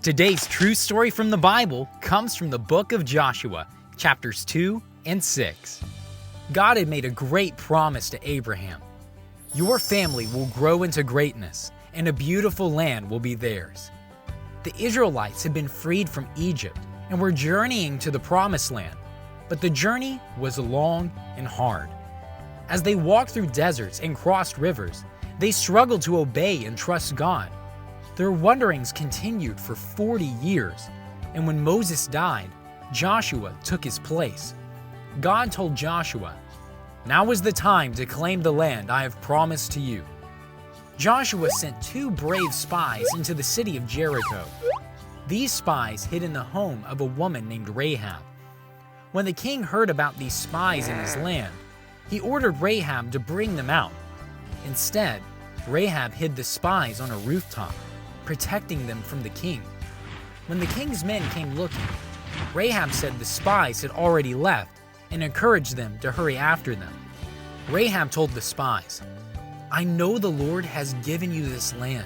Today's true story from the Bible comes from the book of Joshua, chapters 2 and 6. God had made a great promise to Abraham. Your family will grow into greatness, and a beautiful land will be theirs. The Israelites had been freed from Egypt and were journeying to the promised land, but the journey was long and hard. As they walked through deserts and crossed rivers, they struggled to obey and trust God. Their wanderings continued for 40 years, and when Moses died, Joshua took his place. God told Joshua, "Now is the time to claim the land I have promised to you." Joshua sent 2 brave spies into the city of Jericho. These spies hid in the home of a woman named Rahab. When the king heard about these spies in his land, he ordered Rahab to bring them out. Instead, Rahab hid the spies on a rooftop, protecting them from the king. When the king's men came looking, Rahab said the spies had already left and encouraged them to hurry after them. Rahab told the spies, "I know the Lord has given you this land.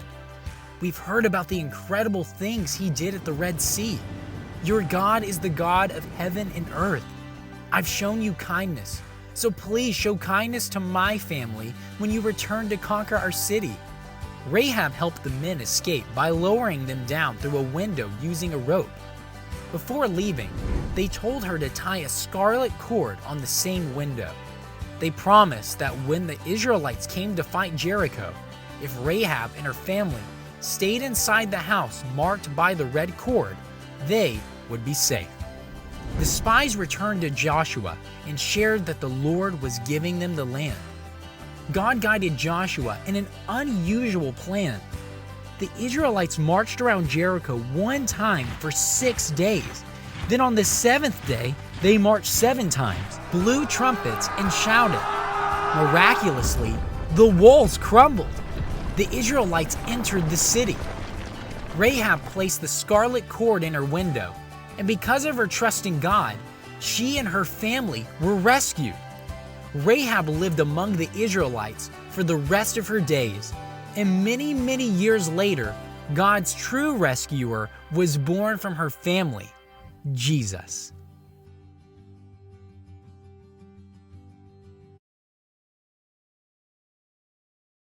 We've heard about the incredible things he did at the Red Sea. Your God is the God of heaven and earth. I've shown you kindness, so please show kindness to my family when you return to conquer our city." Rahab helped the men escape by lowering them down through a window using a rope. Before leaving, they told her to tie a scarlet cord on the same window. They promised that when the Israelites came to fight Jericho, if Rahab and her family stayed inside the house marked by the red cord, they would be safe. The spies returned to Joshua and shared that the Lord was giving them the land. God guided Joshua in an unusual plan. The Israelites marched around Jericho one time for 6 days. Then on the 7th day, they marched 7 times, blew trumpets, and shouted. Miraculously, the walls crumbled. The Israelites entered the city. Rahab placed the scarlet cord in her window, and because of her trust in God, she and her family were rescued. Rahab lived among the Israelites for the rest of her days, and many years later, God's true rescuer was born from her family, Jesus.